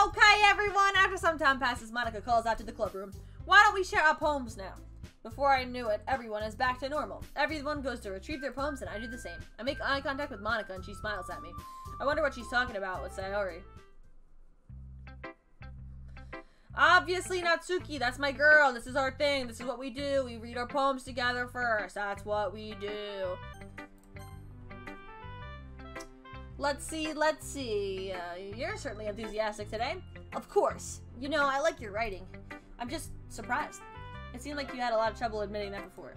Okay, everyone, after some time passes, Monica calls out to the club room. Why don't we share our poems now? Before I knew it, everyone is back to normal. Everyone goes to retrieve their poems, and I do the same. I make eye contact with Monica, and she smiles at me. I wonder what she's talking about with Sayori. Obviously, Natsuki, that's my girl. This is our thing. This is what we do. We read our poems together first. That's what we do. Let's see. You're certainly enthusiastic today. Of course. You know, I like your writing. I'm just surprised. It seemed like you had a lot of trouble admitting that before.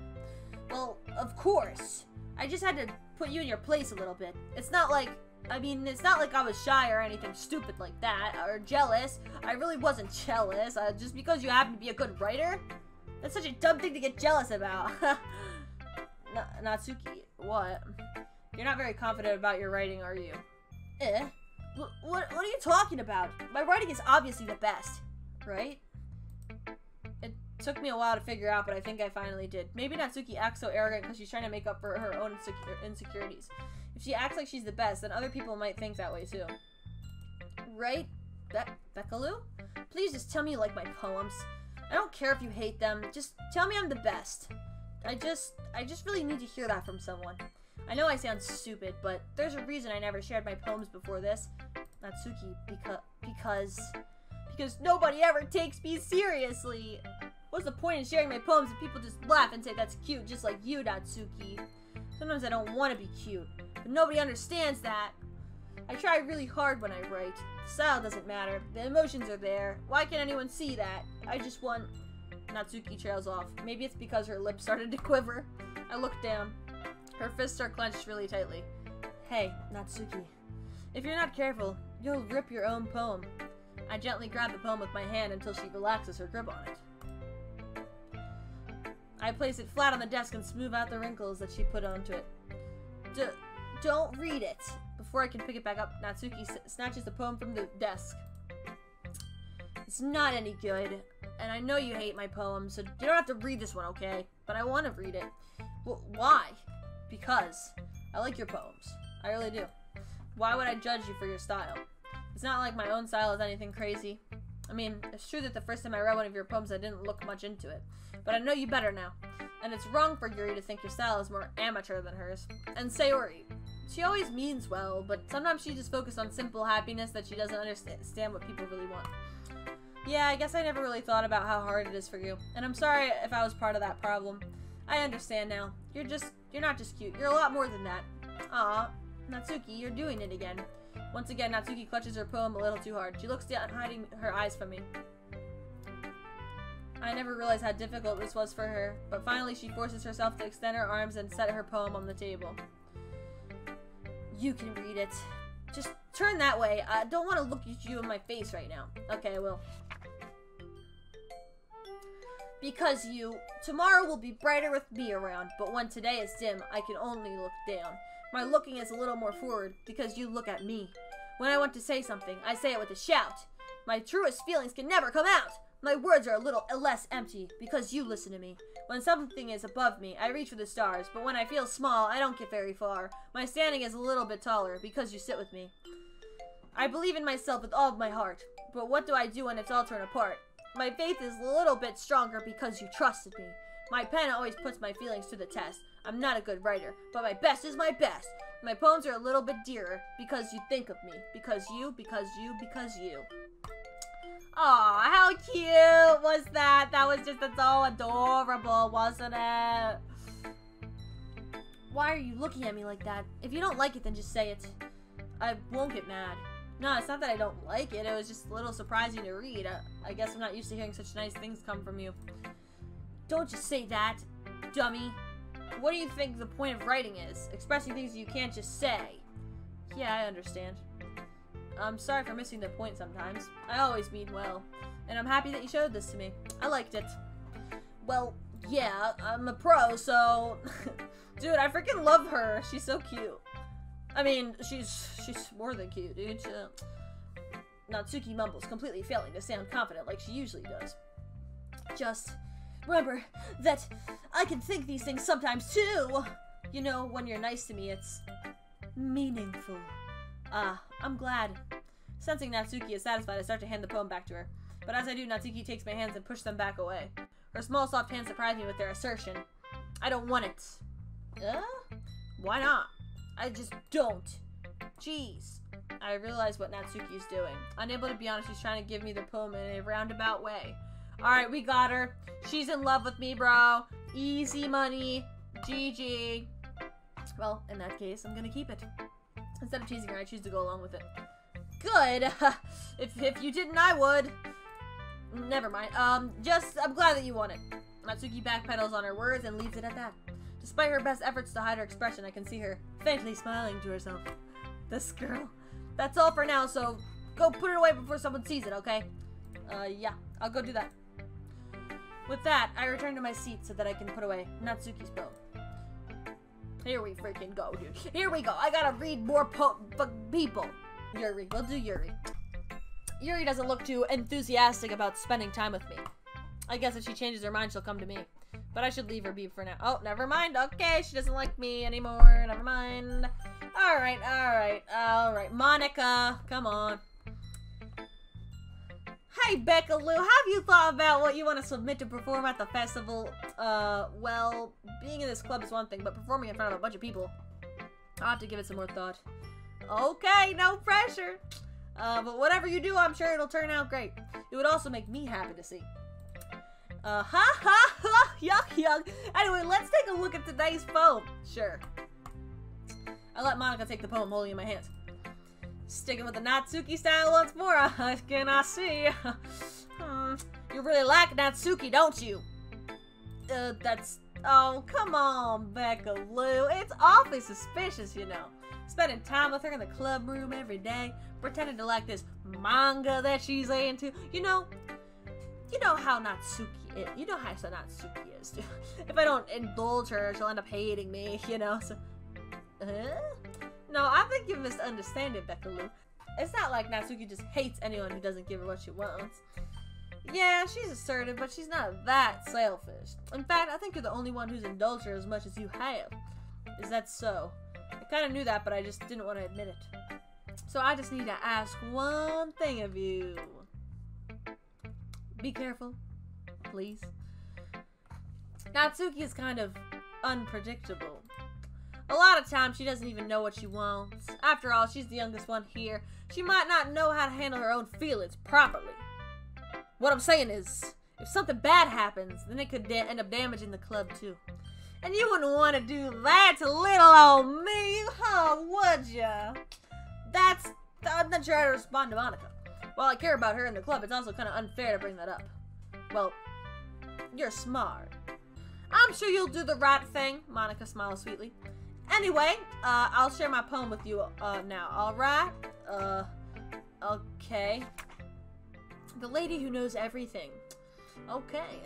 Well, of course. I just had to put you in your place a little bit. It's not like I was shy or anything stupid like that, or jealous. I really wasn't jealous. Just because you happen to be a good writer? That's such a dumb thing to get jealous about. Natsuki, what? You're not very confident about your writing, are you? What are you talking about? My writing is obviously the best, right? It took me a while to figure out, but I think I finally did. Maybe Natsuki acts so arrogant because she's trying to make up for her own insecurities. If she acts like she's the best, then other people might think that way too. Right? Bekaloo? Please just tell me you like my poems. I don't care if you hate them. Just tell me I'm the best. I just really need to hear that from someone. I know I sound stupid, but there's a reason I never shared my poems before this. Natsuki, because nobody ever takes me seriously. What's the point in sharing my poems if people just laugh and say that's cute, just like you, Natsuki? Sometimes I don't want to be cute, but nobody understands that. I try really hard when I write. The style doesn't matter. The emotions are there. Why can't anyone see that? I just want... Natsuki trails off. Maybe it's because her lips started to quiver. I look down. Her fists are clenched really tightly. Hey, Natsuki. If you're not careful, you'll rip your own poem. I gently grab the poem with my hand until she relaxes her grip on it. I place it flat on the desk and smooth out the wrinkles that she put onto it. Don't read it. Before I can pick it back up, Natsuki snatches the poem from the desk. It's not any good, and I know you hate my poem, so you don't have to read this one, okay? But I want to read it. Well, why? Because I like your poems. I really do. Why would I judge you for your style? It's not like my own style is anything crazy. I mean, it's true that the first time I read one of your poems I didn't look much into it. But I know you better now. And it's wrong for Yuri to think your style is more amateur than hers. And Sayori. She always means well, but sometimes she just focuses on simple happiness that she doesn't understand what people really want. Yeah, I guess I never really thought about how hard it is for you. And I'm sorry if I was part of that problem. I understand now. You're not just cute. You're a lot more than that. Aw, Natsuki, you're doing it again. Once again, Natsuki clutches her poem a little too hard. She looks down, hiding her eyes from me. I never realized how difficult this was for her, but finally she forces herself to extend her arms and set her poem on the table. You can read it. Just turn that way. I don't want to look at you in my face right now. Okay, I will. Because tomorrow will be brighter with me around, but when today is dim, I can only look down. My looking is a little more forward, because you look at me. When I want to say something, I say it with a shout. My truest feelings can never come out. My words are a little less empty, because you listen to me. When something is above me, I reach for the stars, but when I feel small, I don't get very far. My standing is a little bit taller, because you sit with me. I believe in myself with all of my heart, but what do I do when it's all torn apart? My faith is a little bit stronger because you trusted me. My pen always puts my feelings to the test. I'm not a good writer, but my best is my best. My poems are a little bit dearer because you think of me. Because you. Aw, how cute was that? That was just so adorable, wasn't it? Why are you looking at me like that? If you don't like it, then just say it. I won't get mad. No, it's not that I don't like it. It was just a little surprising to read. I guess I'm not used to hearing such nice things come from you. Don't just say that, dummy. What do you think the point of writing is? Expressing things you can't just say. Yeah, I understand. I'm sorry for missing the point sometimes. I always mean well. And I'm happy that you showed this to me. I liked it. Well, yeah, I'm a pro, so... Dude, I freaking love her. She's so cute. I mean, she's more than cute, dude. Natsuki mumbles, completely failing to sound confident like she usually does. Just remember that I can think these things sometimes too. You know, when you're nice to me, it's meaningful. I'm glad. Sensing Natsuki is satisfied, I start to hand the poem back to her. But as I do, Natsuki takes my hands and pushes them back away. Her small, soft hands surprise me with their assertion. I don't want it. Why not? I just don't. Jeez. I realize what Natsuki is doing. Unable to be honest, she's trying to give me the poem in a roundabout way. Alright, we got her. She's in love with me, bro. Easy money. GG. Well, in that case, I'm gonna keep it. Instead of teasing her, I choose to go along with it. Good. If you didn't, I would. Never mind. I'm glad that you won it. Natsuki backpedals on her words and leaves it at that. Despite her best efforts to hide her expression, I can see her faintly smiling to herself. This girl. That's all for now, so go put it away before someone sees it, okay? Yeah, I'll go do that. With that, I return to my seat so that I can put away Natsuki's poem. Here we freaking go, dude. Here we go. I gotta read more people. Yuri. We'll do Yuri. Yuri doesn't look too enthusiastic about spending time with me. I guess if she changes her mind, she'll come to me. But I should leave her be for now. Oh, never mind. Okay, she doesn't like me anymore. Never mind. Alright. Monica, come on. Hey, Bekaloo, have you thought about what you want to submit to perform at the festival? Well, being in this club is one thing, but performing in front of a bunch of people, I'll have to give it some more thought. Okay, no pressure. But whatever you do, I'm sure it'll turn out great. It would also make me happy to see. Yuck. Anyway, let's take a look at today's poem. Sure. I let Monica take the poem, holding it in my hands. Sticking with the Natsuki style once more, can I see? You really like Natsuki, don't you? Oh, come on, Bekaloo. It's awfully suspicious, you know. Spending time with her in the club room every day, pretending to like this manga that she's into. You know how Natsuki is. You know how Natsuki is. If I don't indulge her, she'll end up hating me, you know, so... No, I think you misunderstand it, Bekaloo. It's not like Natsuki just hates anyone who doesn't give her what she wants. Yeah, she's assertive, but she's not that selfish. In fact, I think you're the only one who's indulged her as much as you have. Is that so? I kind of knew that, but I just didn't want to admit it. So I just need to ask one thing of you. Be careful, please. Natsuki is kind of unpredictable. A lot of times she doesn't even know what she wants. After all, she's the youngest one here. She might not know how to handle her own feelings properly. What I'm saying is, if something bad happens, then it could end up damaging the club too. And you wouldn't want to do that to little old me, huh, would ya? I'm not sure how to respond to Monica. While I care about her in the club, it's also kind of unfair to bring that up. Well, you're smart. I'm sure you'll do the right thing, Monica smiles sweetly. Anyway, I'll share my poem with you now, alright? Okay. The lady who knows everything. Okay.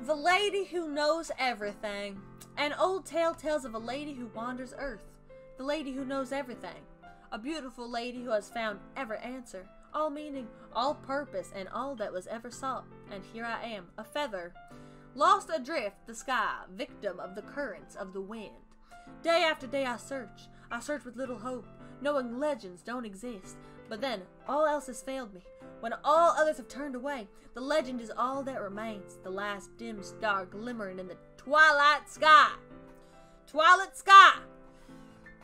The lady who knows everything. An old tale tells of a lady who wanders earth. The lady who knows everything. A beautiful lady who has found every answer, all meaning, all purpose, and all that was ever sought. And here I am, a feather, lost adrift the sky, victim of the currents of the wind. Day after day I search with little hope, knowing legends don't exist. But then, all else has failed me. When all others have turned away, the legend is all that remains, the last dim star glimmering in the twilight sky. Twilight sky!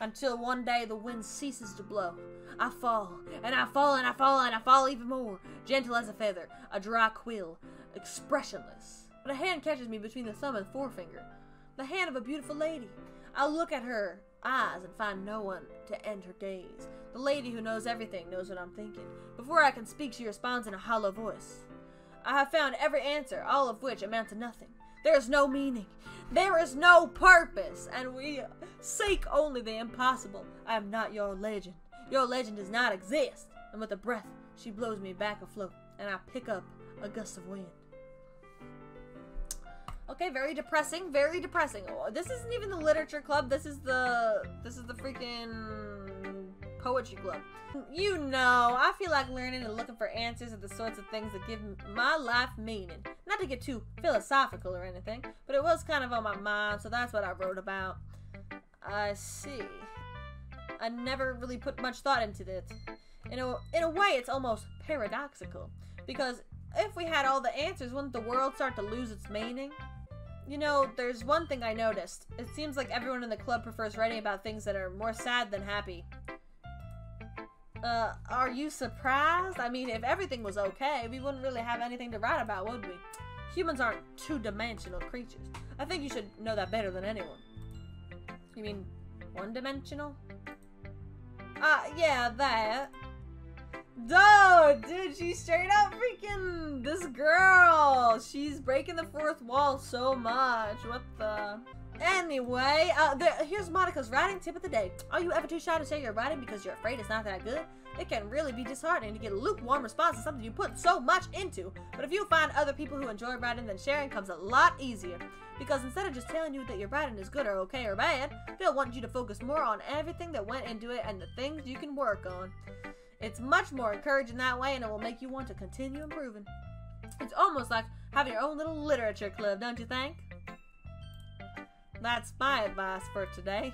Until one day the wind ceases to blow. I fall, and I fall, and I fall, and I fall even more, gentle as a feather, a dry quill, expressionless. But a hand catches me between the thumb and forefinger. The hand of a beautiful lady. I look at her eyes and find no one to end her gaze. The lady who knows everything knows what I'm thinking. Before I can speak, she responds in a hollow voice. I have found every answer, all of which amount to nothing. There is no meaning. There is no purpose, and we seek only the impossible. I am not your legend. Your legend does not exist. And with a breath, she blows me back afloat, and I pick up a gust of wind. Okay, very depressing, very depressing. Oh, this isn't even the literature club. This is the freaking poetry club. You know, I feel like learning and looking for answers are the sorts of things that give my life meaning. Not to get too philosophical or anything, but it was kind of on my mind, so that's what I wrote about. I see. I never really put much thought into it. In a way, it's almost paradoxical. Because if we had all the answers, wouldn't the world start to lose its meaning? You know, there's one thing I noticed. It seems like everyone in the club prefers writing about things that are more sad than happy. Are you surprised? I mean, if everything was okay, we wouldn't really have anything to write about, would we? Humans aren't two-dimensional creatures. I think you should know that better than anyone. You mean one-dimensional? Yeah, that. Dude, she's straight up freaking this girl. She's breaking the fourth wall so much. What the... Anyway, here's Monika's writing tip of the day. Are you ever too shy to share your writing because you're afraid it's not that good? It can really be disheartening to get a lukewarm response to something you put so much into. But if you find other people who enjoy writing, then sharing comes a lot easier. Because instead of just telling you that your writing is good or okay or bad, they'll want you to focus more on everything that went into it and the things you can work on. It's much more encouraging that way, and it will make you want to continue improving. It's almost like having your own little literature club, don't you think? That's my advice for today.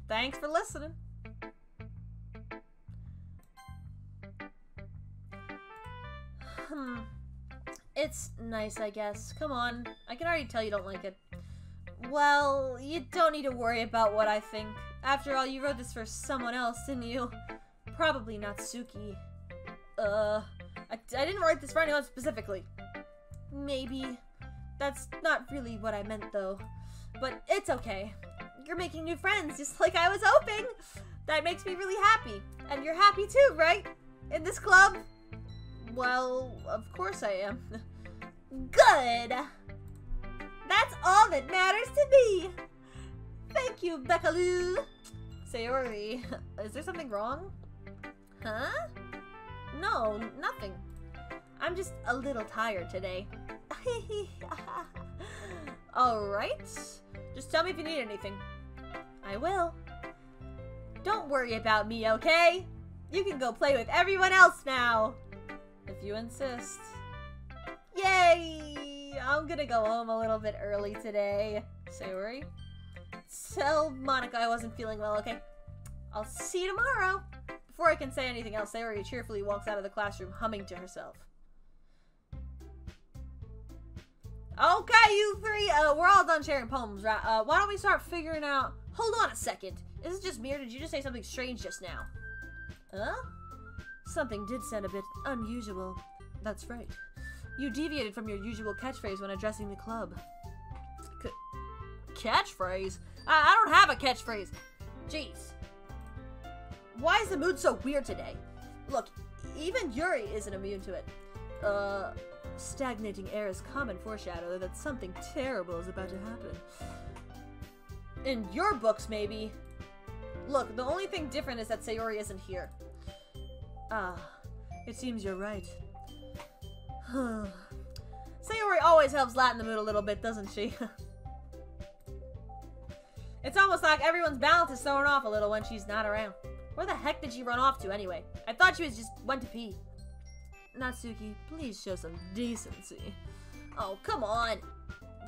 Thanks for listening. It's nice, I guess. Come on. I can already tell you don't like it. Well, you don't need to worry about what I think. After all, you wrote this for someone else, didn't you? Probably Natsuki. I didn't write this for anyone specifically. Maybe. That's not really what I meant, though. But it's okay. You're making new friends, just like I was hoping. That makes me really happy. And you're happy too, right? In this club? Well, of course I am. Good! That's all that matters to me! Thank you, Bekaloo! Sayori, is there something wrong? Huh? No, nothing. I'm just a little tired today. Alright. Just tell me if you need anything. I will. Don't worry about me, okay? You can go play with everyone else now. If you insist. Yay! I'm gonna go home a little bit early today. Sayori? Tell Monika I wasn't feeling well, okay? I'll see you tomorrow. Before I can say anything else, Sayori cheerfully walks out of the classroom, humming to herself. Okay, you three, we're all done sharing poems, right? Why don't we start figuring out... Hold on a second. Is it just me, or did you just say something strange just now? Huh? Something did sound a bit unusual. That's right. You deviated from your usual catchphrase when addressing the club. Catchphrase? I don't have a catchphrase. Jeez. Why is the mood so weird today? Look, even Yuri isn't immune to it. Stagnating air is common foreshadow that something terrible is about to happen. In your books, maybe. Look, the only thing different is that Sayori isn't here. Ah, it seems you're right. Sayori always helps lighten the mood a little bit, doesn't she? It's almost like everyone's balance is thrown off a little when she's not around. Where the heck did she run off to anyway? I thought she went to pee. Natsuki, please show some decency. Oh, come on.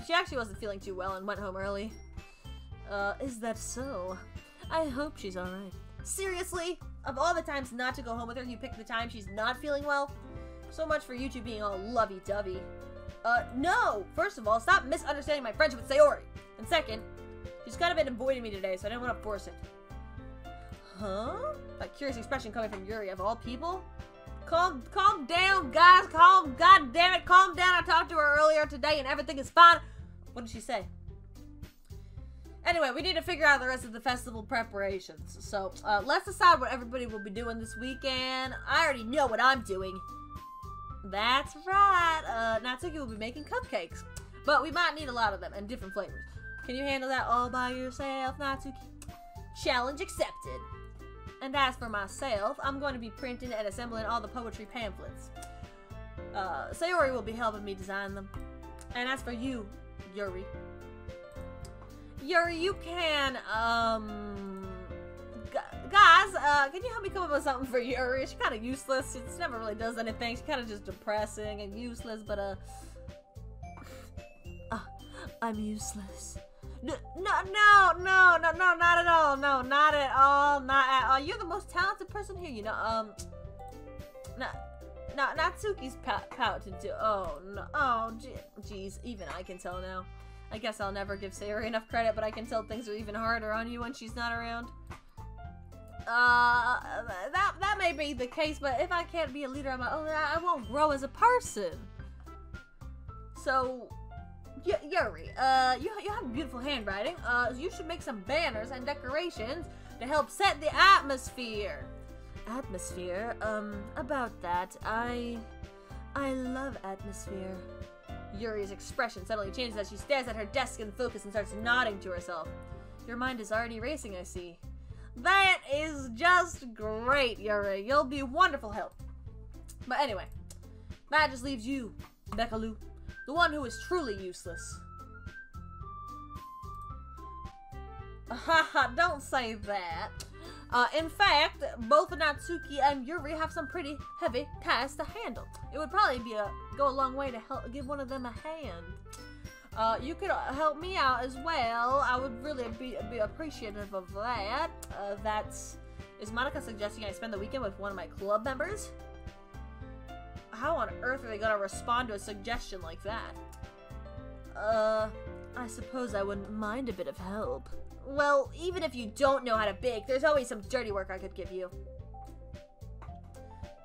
She actually wasn't feeling too well and went home early. Is that so? I hope she's alright. Seriously? Of all the times not to go home with her, you picked the time she's not feeling well? So much for you two being all lovey-dovey. No! First of all, stop misunderstanding my friendship with Sayori. And second, she's kind of been avoiding me today, so I didn't want to force it. Huh? That curious expression coming from Yuri, of all people? Calm down, guys. God damn it, calm down. I talked to her earlier today and everything is fine. What did she say? Anyway, we need to figure out the rest of the festival preparations. So, let's decide what everybody will be doing this weekend. I already know what I'm doing. That's right. Natsuki will be making cupcakes. But we might need a lot of them and different flavors. Can you handle that all by yourself, Natsuki? Challenge accepted. And as for myself, I'm going to be printing and assembling all the poetry pamphlets. Sayori will be helping me design them. And as for you, Yuri, you can, guys, can you help me come up with something for Yuri? She's kind of useless. She never really does anything. She's kind of just depressing and useless, but, I'm useless. No, not at all. No, not at all. Not at all. You're the most talented person here, you know. Natsuki's pouting too. Oh, no. Oh, jeez. Even I can tell now. I guess I'll never give Sayori enough credit, but I can tell things are even harder on you when she's not around. That may be the case, but if I can't be a leader on my own, I won't grow as a person. So, Yuri, you have beautiful handwriting. You should make some banners and decorations to help set the atmosphere. Atmosphere? About that, I love atmosphere. Yuri's expression suddenly changes as she stares at her desk in focus and starts nodding to herself. Your mind is already racing, I see. That is just great, Yuri. You'll be wonderful help. But anyway, that just leaves you, Bekaloo, the one who is truly useless. Haha, don't say that. In fact, both Natsuki and Yuri have some pretty heavy tasks to handle. It would probably go a long way to help give one of them a hand. You could help me out as well. I would really be appreciative of that. Is Monica suggesting I spend the weekend with one of my club members? How on earth are they gonna respond to a suggestion like that? I suppose I wouldn't mind a bit of help. Well, even if you don't know how to bake, there's always some dirty work I could give you.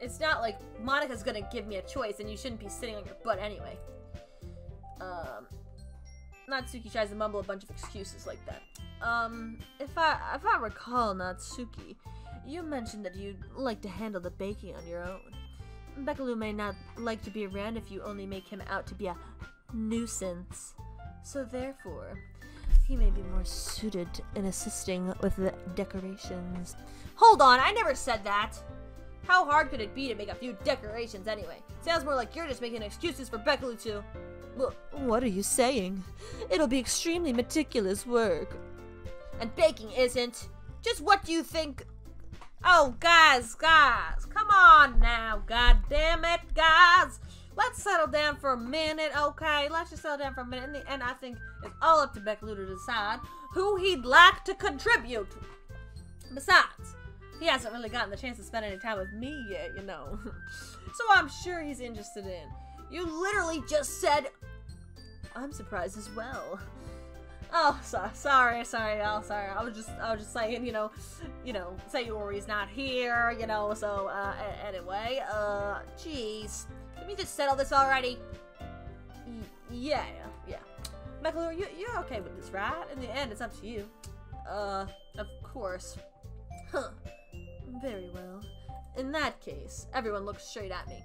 It's not like Monica's gonna give me a choice and you shouldn't be sitting on your butt anyway. Natsuki tries to mumble a bunch of excuses like that. If I recall, Natsuki, you mentioned that you'd like to handle the baking on your own. Bekaloo may not like to be around if you only make him out to be a nuisance. So therefore, he may be more suited in assisting with the decorations. Hold on, I never said that! How hard could it be to make a few decorations anyway? Sounds more like you're just making excuses for Bekaloo to... Well, what are you saying? It'll be extremely meticulous work. And baking isn't. Just what do you think? Oh, guys, come on now, god damn it, guys. Let's settle down for a minute, okay? Let's just settle down for a minute. In the end, I think it's all up to Bekaloo to decide who he'd like to contribute. Besides, he hasn't really gotten the chance to spend any time with me yet, you know. So I'm sure he's interested in. You literally just said... I'm surprised as well. Oh, sorry, y'all. Sorry. I was just saying, you know, Sayori's not here, you know. So, anyway, jeez, can we just settle this already? Yeah. Bekaloo, you're okay with this, right? In the end, it's up to you. Of course. Huh. Very well. In that case, everyone looks straight at me.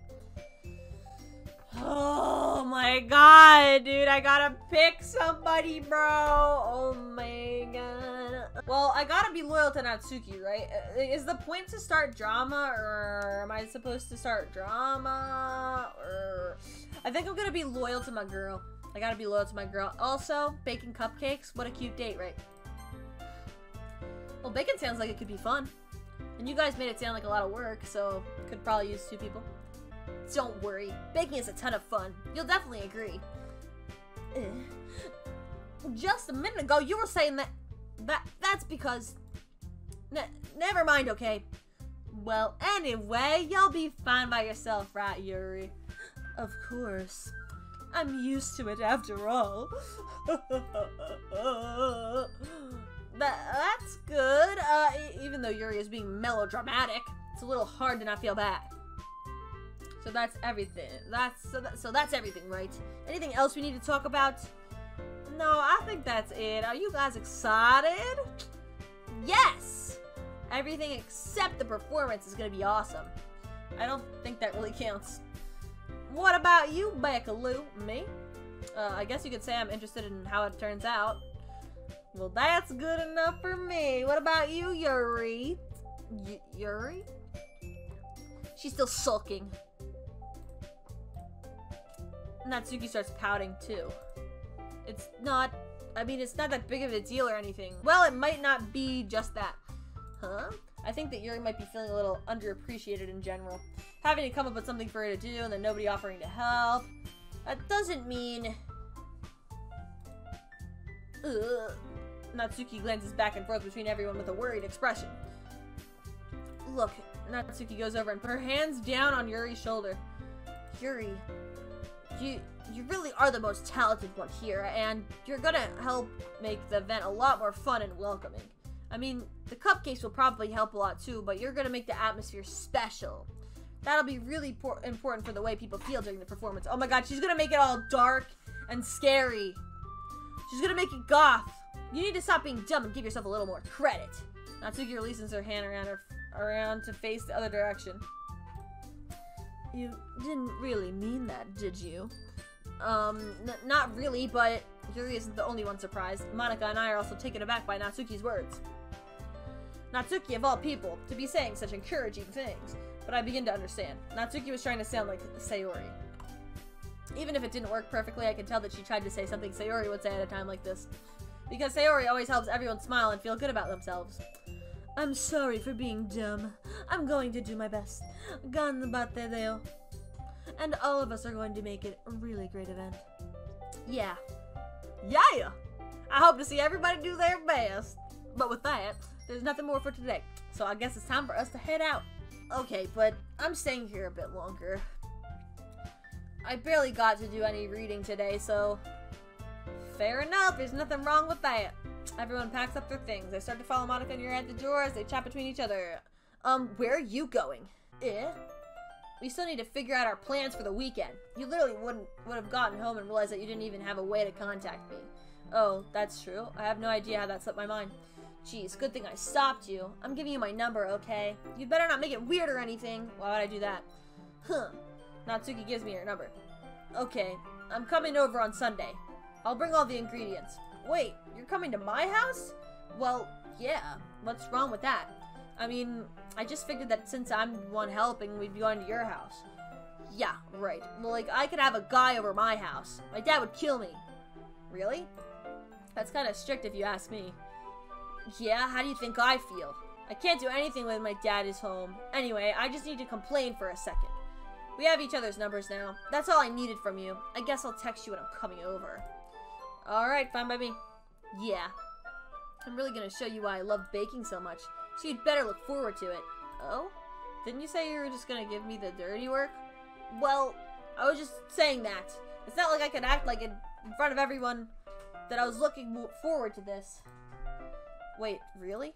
Oh my god, dude, I gotta pick somebody, bro. Oh my god. Well, I gotta be loyal to Natsuki, right? Is the point to start drama, or am I supposed to start drama? Or I think I'm gonna be loyal to my girl. I gotta be loyal to my girl. Also, baking cupcakes. What a cute date, right? Well, baking sounds like it could be fun. And you guys made it sound like a lot of work, so could probably use 2 people. Don't worry, baking is a ton of fun. You'll definitely agree. Just a minute ago, you were saying that's because... never mind, okay? Well, anyway, you'll be fine by yourself, right, Yuri? Of course. I'm used to it after all. That's good. Even though Yuri is being melodramatic, it's a little hard to not feel bad. So that's everything. So that's everything, right? Anything else we need to talk about? No, I think that's it. Are you guys excited? Yes! Everything except the performance is gonna be awesome. I don't think that really counts. What about you, Bekaloo? Me? I guess you could say I'm interested in how it turns out. Well, that's good enough for me. What about you, Yuri? Yuri? She's still sulking. Natsuki starts pouting too. It's not that big of a deal or anything. Well, it might not be just that. Huh? I think that Yuri might be feeling a little underappreciated in general. Having to come up with something for her to do and then nobody offering to help. That doesn't mean... Ugh. Natsuki glances back and forth between everyone with a worried expression. Look, Natsuki goes over and put her hands down on Yuri's shoulder. Yuri, you really are the most talented one here, and you're gonna help make the event a lot more fun and welcoming. I mean, the cupcakes will probably help a lot too, but you're gonna make the atmosphere special. That'll be really important for the way people feel during the performance. Oh my god, she's gonna make it all dark and scary. She's gonna make it goth. You need to stop being dumb and give yourself a little more credit. Natsuki releases her hand around to face the other direction. You didn't really mean that, did you? Not really, but Yuri isn't the only one surprised. Monika and I are also taken aback by Natsuki's words. Natsuki, of all people, to be saying such encouraging things. But I begin to understand. Natsuki was trying to sound like Sayori. Even if it didn't work perfectly, I could tell that she tried to say something Sayori would say at a time like this. Because Sayori always helps everyone smile and feel good about themselves. I'm sorry for being dumb. I'm going to do my best. Ganbatte reo. And all of us are going to make it a really great event. Yeah. Yeah! I hope to see everybody do their best. But with that, there's nothing more for today. So I guess it's time for us to head out. Okay, but I'm staying here a bit longer. I barely got to do any reading today, so... Fair enough, there's nothing wrong with that. Everyone packs up their things. They start to follow Monika and Yuri at the door as they chat between each other. Where are you going? We still need to figure out our plans for the weekend. You literally would have gotten home and realized that you didn't even have a way to contact me. Oh, that's true. I have no idea how that slipped my mind. Jeez, good thing I stopped you. I'm giving you my number, okay? You better not make it weird or anything. Why would I do that? Huh. Natsuki gives me her number. Okay, I'm coming over on Sunday. I'll bring all the ingredients. Wait, you're coming to my house? Well, yeah. What's wrong with that? I mean, I just figured that since I'm the one helping, we'd be going to your house. Yeah, right. Well, like, I could have a guy over my house. My dad would kill me. Really? That's kind of strict if you ask me. Yeah, how do you think I feel? I can't do anything when my dad is home. Anyway, I just need to complain for a second. We have each other's numbers now. That's all I needed from you. I guess I'll text you when I'm coming over. Alright, fine by me. Yeah. I'm really gonna show you why I love baking so much. So you'd better look forward to it. Oh? Didn't you say you were just gonna give me the dirty work? Well, I was just saying that. It's not like I could act like it in front of everyone that I was looking forward to this. Wait, really?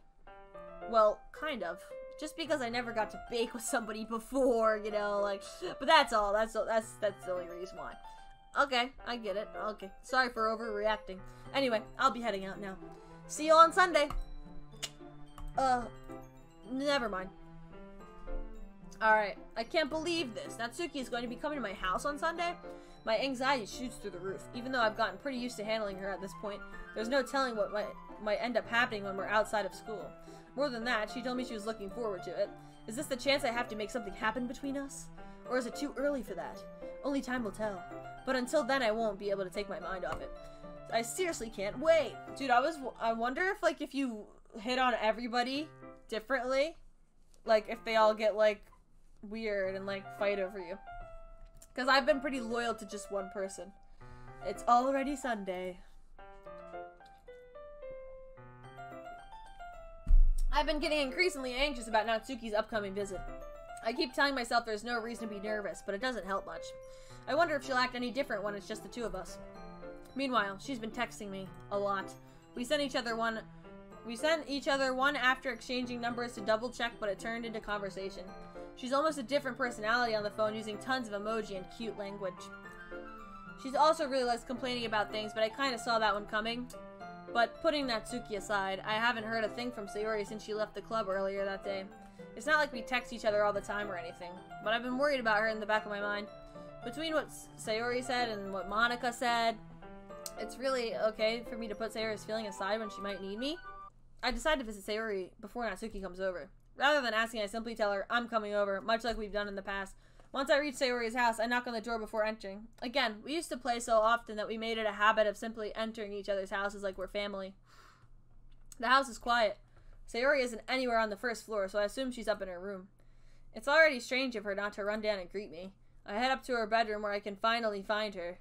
Well, kind of. Just because I never got to bake with somebody before, you know, like, but that's all. That's the only reason why. Okay, I get it. Okay, sorry for overreacting. Anyway, I'll be heading out now. See you on Sunday. Never mind. Alright, I can't believe this. Natsuki is going to be coming to my house on Sunday? My anxiety shoots through the roof. Even though I've gotten pretty used to handling her at this point, there's no telling what might end up happening when we're outside of school. More than that, she told me she was looking forward to it. Is this the chance I have to make something happen between us? Or is it too early for that? Only time will tell. But until then, I won't be able to take my mind off it. I seriously can't wait. Dude, I wonder if, like, if you hit on everybody differently, like, if they all get, like, weird and, like, fight over you. Because I've been pretty loyal to just one person. It's already Sunday. I've been getting increasingly anxious about Natsuki's upcoming visit. I keep telling myself there's no reason to be nervous, but it doesn't help much. I wonder if she'll act any different when it's just the two of us. Meanwhile, she's been texting me a lot. We sent each other one after exchanging numbers to double check, but it turned into conversation. She's almost a different personality on the phone, using tons of emoji and cute language. She's also really likes complaining about things, but I kind of saw that one coming. But putting Natsuki aside, I haven't heard a thing from Sayori since she left the club earlier that day. It's not like we text each other all the time or anything, but I've been worried about her in the back of my mind. Between what Sayori said and what Monika said, it's really okay for me to put Sayori's feeling aside when she might need me. I decided to visit Sayori before Natsuki comes over. Rather than asking, I simply tell her I'm coming over, much like we've done in the past. Once I reach Sayori's house, I knock on the door before entering. Again, we used to play so often that we made it a habit of simply entering each other's houses like we're family. The house is quiet. Sayori isn't anywhere on the first floor, so I assume she's up in her room. It's already strange of her not to run down and greet me. I head up to her bedroom where I can finally find her.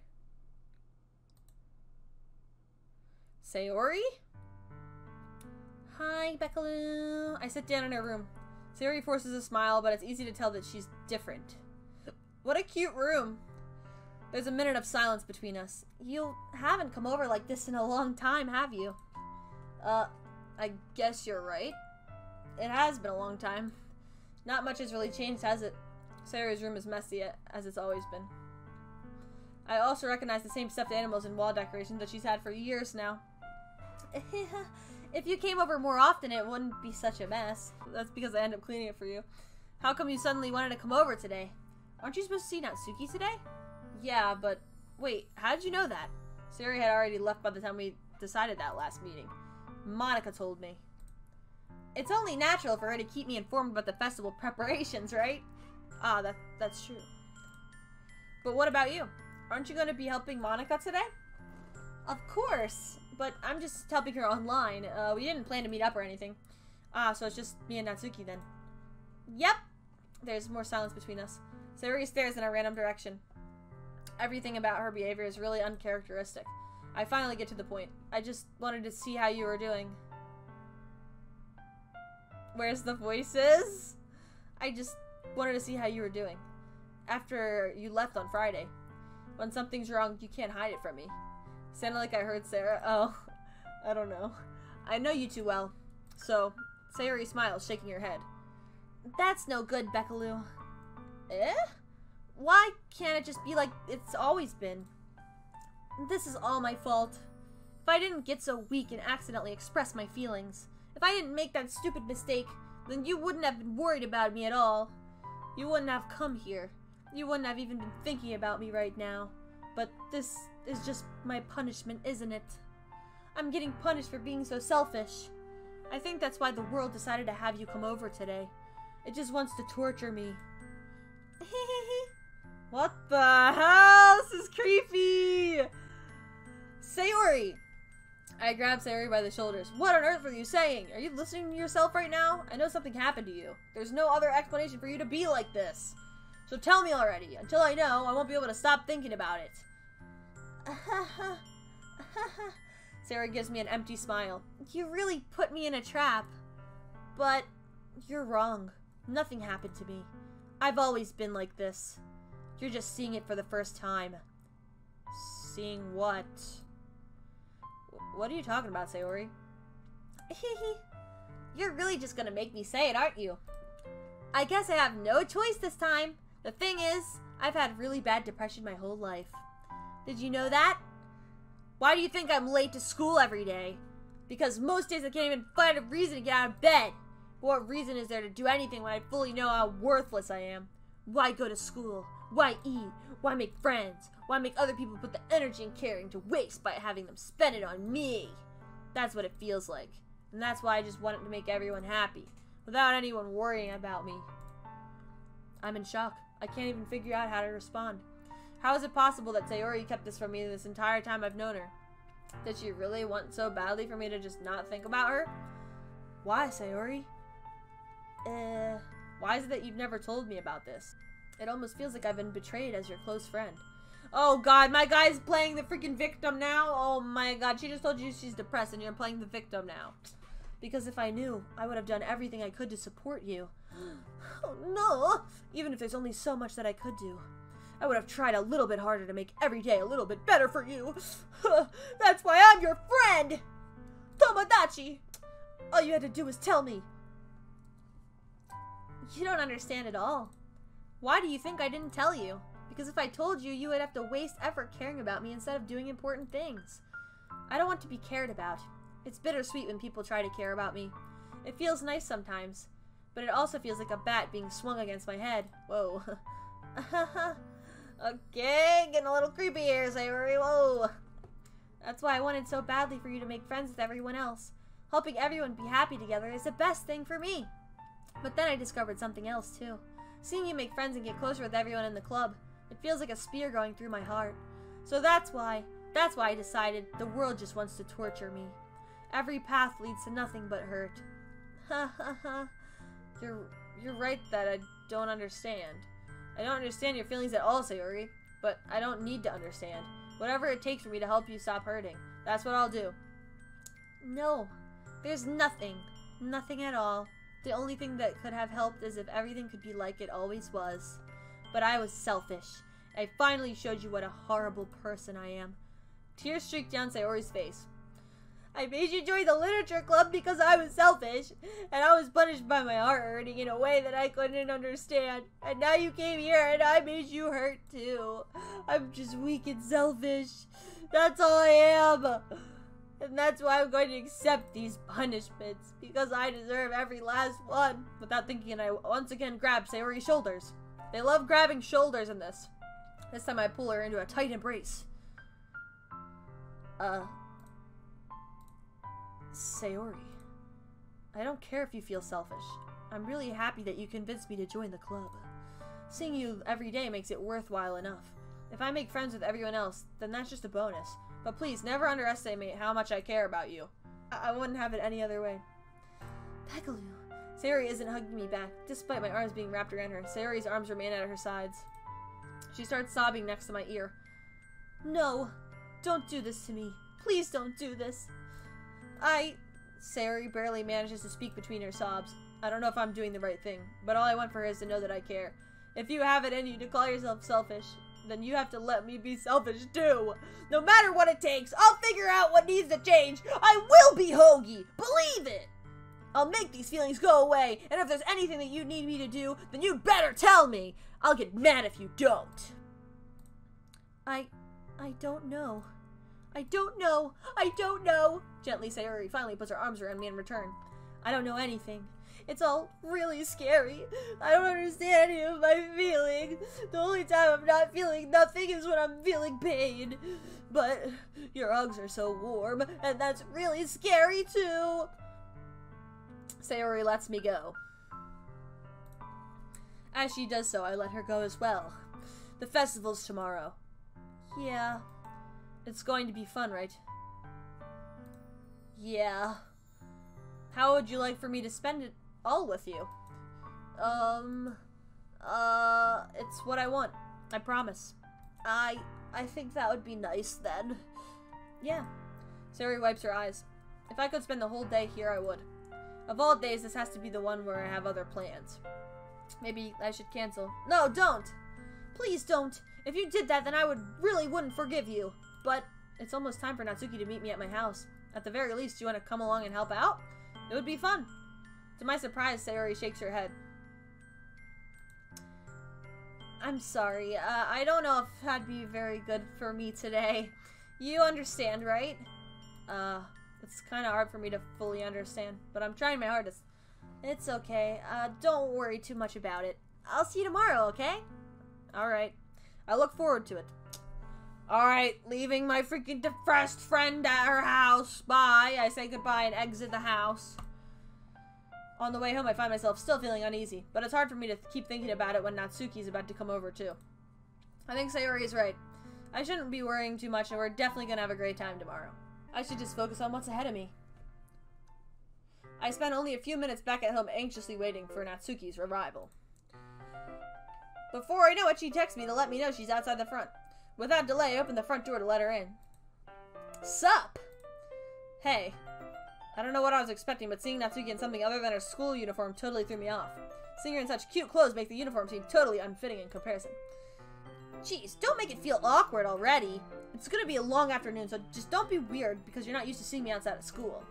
Sayori? Hi, Bekaloo. I sit down in her room. Sayori forces a smile, but it's easy to tell that she's different. What a cute room. There's a minute of silence between us. You haven't come over like this in a long time, have you? I guess you're right. It has been a long time. Not much has really changed, has it? Sayori's room is messy, as it's always been. I also recognize the same stuffed animals and wall decorations that she's had for years now. If you came over more often, it wouldn't be such a mess. That's because I end up cleaning it for you. How come you suddenly wanted to come over today? Aren't you supposed to see Natsuki today? Yeah, but wait, how did you know that? Sayori had already left by the time we decided that last meeting. Monica told me. It's only natural for her to keep me informed about the festival preparations, right? Ah, that's true. But what about you? Aren't you going to be helping Monica today? Of course, but I'm just helping her online. We didn't plan to meet up or anything. Ah, so it's just me and Natsuki then. Yep. There's more silence between us. Sayori stares in a random direction. Everything about her behavior is really uncharacteristic. I finally get to the point. I just wanted to see how you were doing. Where's the voices? I just wanted to see how you were doing. After you left on Friday. When something's wrong, you can't hide it from me. Sounded like I heard Sarah. Oh, I don't know. I know you too well. So, Sayori smiles, shaking her head. That's no good, Bekaloo. Eh? Why can't it just be like it's always been? This is all my fault. If I didn't get so weak and accidentally express my feelings, if I didn't make that stupid mistake, then you wouldn't have been worried about me at all. You wouldn't have come here. You wouldn't have even been thinking about me right now. But this is just my punishment, isn't it? I'm getting punished for being so selfish. I think that's why the world decided to have you come over today. It just wants to torture me. What the hell? This is creepy! Sayori! I grab Sayori by the shoulders. What on earth are you saying? Are you listening to yourself right now? I know something happened to you. There's no other explanation for you to be like this. So tell me already. Until I know, I won't be able to stop thinking about it. Sayori gives me an empty smile. You really put me in a trap. But you're wrong. Nothing happened to me. I've always been like this. You're just seeing it for the first time. Seeing what? What are you talking about, Sayori? You're really just gonna make me say it, aren't you? I guess I have no choice this time. The thing is, I've had really bad depression my whole life. Did you know that? Why do you think I'm late to school every day? Because most days I can't even find a reason to get out of bed. But what reason is there to do anything when I fully know how worthless I am? Why go to school? Why eat? Why make friends? Why make other people put the energy and caring to waste by having them spend it on me? That's what it feels like. And that's why I just wanted to make everyone happy, without anyone worrying about me. I'm in shock. I can't even figure out how to respond. How is it possible that Sayori kept this from me this entire time I've known her? Did she really want so badly for me to just not think about her? Why, Sayori? Why is it that you've never told me about this? It almost feels like I've been betrayed as your close friend. Oh god, my guy's playing the freaking victim now? Oh my god, she just told you she's depressed and you're playing the victim now. Because if I knew, I would have done everything I could to support you. Oh no! Even if there's only so much that I could do. I would have tried a little bit harder to make every day a little bit better for you. That's why I'm your friend! Tomodachi! All you had to do was tell me. You don't understand at all. Why do you think I didn't tell you? Because if I told you, you would have to waste effort caring about me instead of doing important things. I don't want to be cared about. It's bittersweet when people try to care about me. It feels nice sometimes, but it also feels like a bat being swung against my head. Whoa. Okay, getting a little creepy here, Sayori. Whoa. That's why I wanted so badly for you to make friends with everyone else. Helping everyone be happy together is the best thing for me. But then I discovered something else, too. Seeing you make friends and get closer with everyone in the club, it feels like a spear going through my heart. So that's why I decided the world just wants to torture me. Every path leads to nothing but hurt. Ha ha ha. You're right that I don't understand. I don't understand your feelings at all, Sayori, but I don't need to understand. Whatever it takes for me to help you stop hurting, that's what I'll do. No, there's nothing. Nothing at all. The only thing that could have helped is if everything could be like it always was. But I was selfish. I finally showed you what a horrible person I am. Tears streaked down Sayori's face. I made you join the literature club because I was selfish, and I was punished by my heart hurting in a way that I couldn't understand. And now you came here and I made you hurt too. I'm just weak and selfish. That's all I am. And that's why I'm going to accept these punishments, because I deserve every last one. Without thinking, I once again grabbed Sayori's shoulders. They love grabbing shoulders in this. This time I pull her into a tight embrace. Sayori, I don't care if you feel selfish. I'm really happy that you convinced me to join the club. Seeing you every day makes it worthwhile enough. If I make friends with everyone else, then that's just a bonus. But please, never underestimate how much I care about you. I wouldn't have it any other way. Bekaloo. Sayori isn't hugging me back, despite my arms being wrapped around her. Sayori's arms remain at her sides. She starts sobbing next to my ear. No, don't do this to me. Please don't do this. Sayori barely manages to speak between her sobs. I don't know if I'm doing the right thing, but all I want for her is to know that I care. If you have it in you to call yourself selfish, then you have to let me be selfish too. No matter what it takes, I'll figure out what needs to change. I will be Hoagie! Believe it! I'll make these feelings go away, and if there's anything that you need me to do, then you'd better tell me. I'll get mad if you don't. I don't know. I don't know. Gently, Sayori finally puts her arms around me in return. I don't know anything. It's all really scary. I don't understand any of my feelings. The only time I'm not feeling nothing is when I'm feeling pain. But your hugs are so warm, and that's really scary too. Sayori lets me go. As she does so, I let her go as well. The festival's tomorrow. Yeah. It's going to be fun, right? Yeah. How would you like for me to spend it all with you? It's what I want. I promise. I think that would be nice then. Yeah. Sayori wipes her eyes. If I could spend the whole day here, I would. Of all days, this has to be the one where I have other plans. Maybe I should cancel. No, don't! Please don't! If you did that, then I wouldn't forgive you. But it's almost time for Natsuki to meet me at my house. At the very least, do you want to come along and help out? It would be fun. To my surprise, Sayori shakes her head. I'm sorry. I don't know if that'd be very good for me today. You understand, right? It's kind of hard for me to fully understand, but I'm trying my hardest. It's okay. Don't worry too much about it. I'll see you tomorrow, okay? Alright. I look forward to it. Alright, leaving my freaking depressed friend at her house. Bye. I say goodbye and exit the house. On the way home, I find myself still feeling uneasy, but it's hard for me to keep thinking about it when Natsuki's about to come over, too. I think Sayori is right. I shouldn't be worrying too much, and we're definitely gonna have a great time tomorrow. I should just focus on what's ahead of me. I spent only a few minutes back at home anxiously waiting for Natsuki's arrival. Before I know it, she texts me to let me know she's outside the front. Without delay, I open the front door to let her in. Sup? Hey. I don't know what I was expecting, but seeing Natsuki in something other than her school uniform totally threw me off. Seeing her in such cute clothes makes the uniform seem totally unfitting in comparison. Jeez, don't make it feel awkward already. It's gonna be a long afternoon, so just don't be weird because you're not used to seeing me outside of school.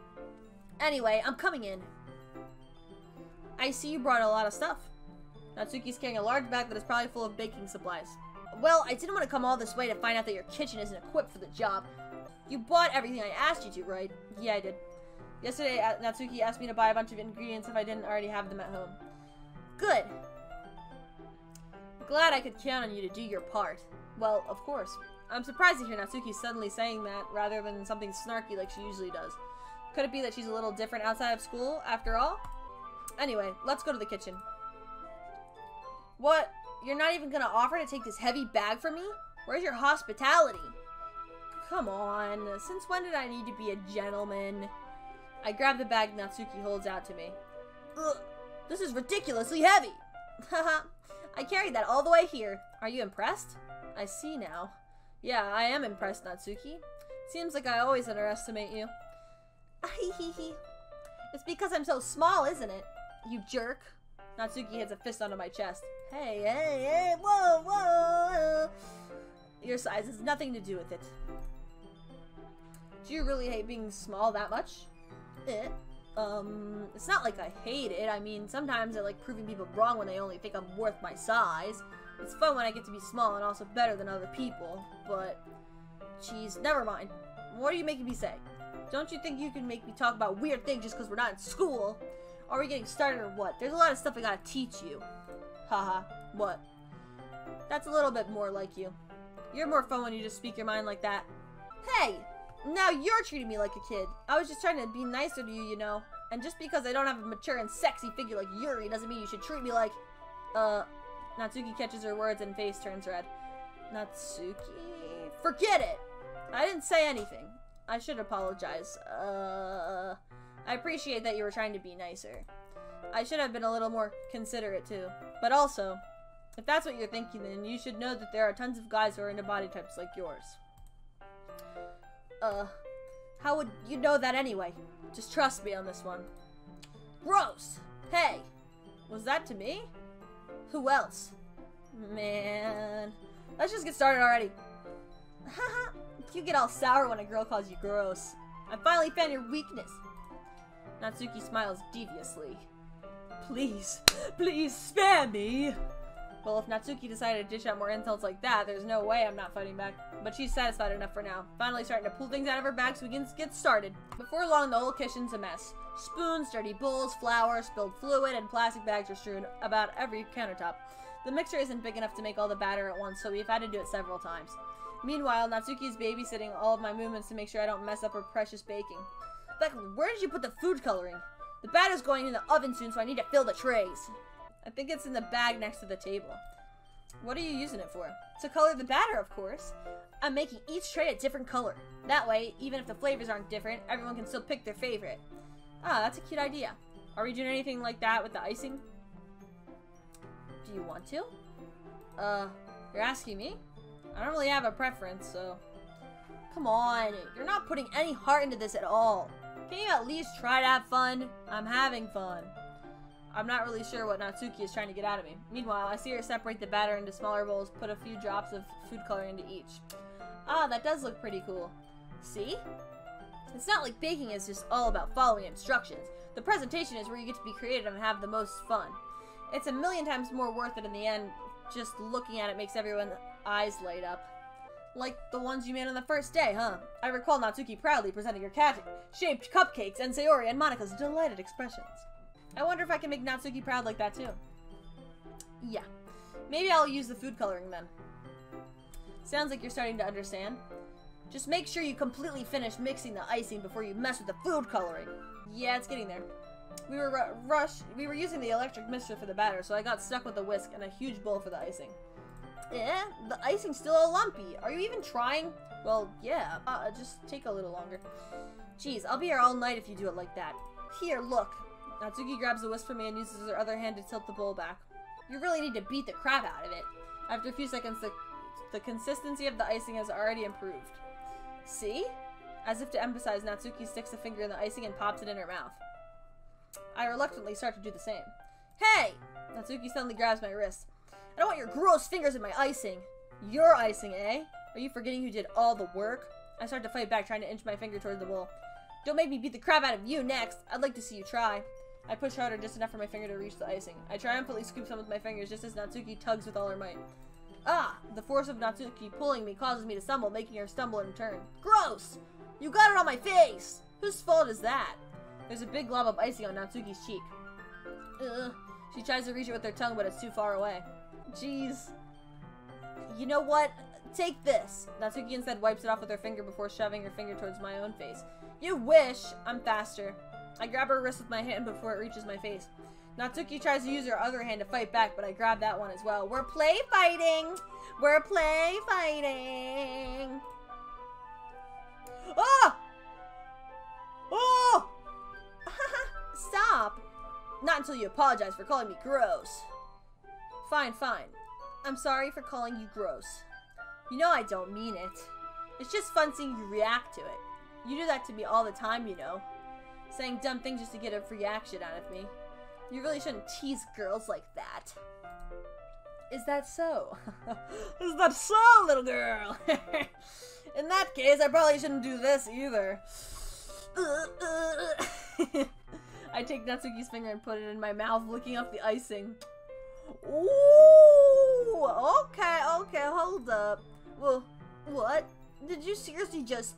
Anyway, I'm coming in. I see you brought a lot of stuff. Natsuki's carrying a large bag that is probably full of baking supplies. Well, I didn't want to come all this way to find out that your kitchen isn't equipped for the job. You bought everything I asked you to, right? Yeah, I did. Yesterday, Natsuki asked me to buy a bunch of ingredients if I didn't already have them at home. Good. I'm glad I could count on you to do your part. Well, of course. I'm surprised to hear Natsuki suddenly saying that rather than something snarky like she usually does. Could it be that she's a little different outside of school, after all? Anyway, let's go to the kitchen. What? You're not even gonna offer to take this heavy bag from me? Where's your hospitality? Come on, since when did I need to be a gentleman? I grab the bag Natsuki holds out to me. Ugh, this is ridiculously heavy! Haha, I carried that all the way here. Are you impressed? I see now. Yeah, I am impressed, Natsuki. Seems like I always underestimate you. It's because I'm so small, isn't it? You jerk. Natsuki hits a fist onto my chest. Hey, hey, hey, whoa, whoa. Your size has nothing to do with it. Do you really hate being small that much? It's not like I hate it. I mean, sometimes I like proving people wrong when they only think I'm worth my size. It's fun when I get to be small and also better than other people, but... Jeez, never mind. What are you making me say? Don't you think you can make me talk about weird things just because we're not in school? Are we getting started or what? There's a lot of stuff I gotta teach you. Haha, what? That's a little bit more like you. You're more fun when you just speak your mind like that. Hey! Now you're treating me like a kid. I was just trying to be nicer to you, you know. And just because I don't have a mature and sexy figure like Yuri doesn't mean you should treat me like... Natsuki catches her words and face turns red. Natsuki... Forget it! I didn't say anything. I should apologize. I appreciate that you were trying to be nicer. I should have been a little more considerate too. But also, if that's what you're thinking, then you should know that there are tons of guys who are into body types like yours. How would you know that anyway? Just trust me on this one. Gross! Hey! Was that to me? Who else? Man. Let's just get started already. Haha. You get all sour when a girl calls you gross. I finally found your weakness. Natsuki smiles deviously. Please, please spare me. Well, if Natsuki decided to dish out more insults like that, there's no way I'm not fighting back. But she's satisfied enough for now. Finally starting to pull things out of her bag so we can get started. Before long, the whole kitchen's a mess. Spoons, dirty bowls, flour, spilled fluid, and plastic bags are strewn about every countertop. The mixer isn't big enough to make all the batter at once, so we've had to do it several times. Meanwhile, Natsuki is babysitting all of my movements to make sure I don't mess up her precious baking. Bekaloo, where did you put the food coloring? The batter's going in the oven soon, so I need to fill the trays. I think it's in the bag next to the table. What are you using it for? To color the batter, of course. I'm making each tray a different color. That way, even if the flavors aren't different, everyone can still pick their favorite. Ah, that's a cute idea. Are we doing anything like that with the icing? Do you want to? You're asking me? I don't really have a preference, so... Come on, you're not putting any heart into this at all. Can you at least try to have fun? I'm having fun. I'm not really sure what Natsuki is trying to get out of me. Meanwhile, I see her separate the batter into smaller bowls, put a few drops of food coloring into each. Ah, that does look pretty cool. See? It's not like baking is just all about following instructions. The presentation is where you get to be creative and have the most fun. It's a million times more worth it in the end. Just looking at it makes everyone's eyes light up. Like the ones you made on the first day, huh? I recall Natsuki proudly presenting her cat-shaped cupcakes and Sayori and Monika's delighted expressions. I wonder if I can make Natsuki proud like that too. Yeah. Maybe I'll use the food coloring then. Sounds like you're starting to understand. Just make sure you completely finish mixing the icing before you mess with the food coloring. Yeah, it's getting there. We were using the electric mixer for the batter, so I got stuck with a whisk and a huge bowl for the icing. The icing's still all lumpy. Are you even trying? Well, yeah. Just take a little longer. Jeez, I'll be here all night if you do it like that. Here, look. Natsuki grabs the whisk from me and uses her other hand to tilt the bowl back. You really need to beat the crap out of it. After a few seconds, the consistency of the icing has already improved. See? As if to emphasize, Natsuki sticks a finger in the icing and pops it in her mouth. I reluctantly start to do the same. Hey! Natsuki suddenly grabs my wrist. I don't want your gross fingers in my icing. Your icing, eh? Are you forgetting who did all the work? I start to fight back, trying to inch my finger towards the bowl. Don't make me beat the crap out of you next. I'd like to see you try. I push harder just enough for my finger to reach the icing. I triumphantly scoop some with my fingers just as Natsuki tugs with all her might. Ah! The force of Natsuki pulling me causes me to stumble, making her stumble in turn. Gross! You got it on my face! Whose fault is that? There's a big glob of icing on Natsuki's cheek. Ugh. She tries to reach it with her tongue, but it's too far away. Jeez. You know what? Take this. Natsuki instead wipes it off with her finger before shoving her finger towards my own face. You wish! I'm faster. I grab her wrist with my hand before it reaches my face. Natsuki tries to use her other hand to fight back, but I grab that one as well. We're play fighting! We're play fighting! Oh! Oh! Stop! Not until you apologize for calling me gross. Fine, fine. I'm sorry for calling you gross. You know I don't mean it. It's just fun seeing you react to it. You do that to me all the time, you know. saying dumb things just to get a reaction out of me. You really shouldn't tease girls like that. Is that so? Is that so, little girl? In that case, I probably shouldn't do this either. I take Natsuki's finger and put it in my mouth, licking off the icing. Ooh, okay, hold up. Well, what? Did you seriously just...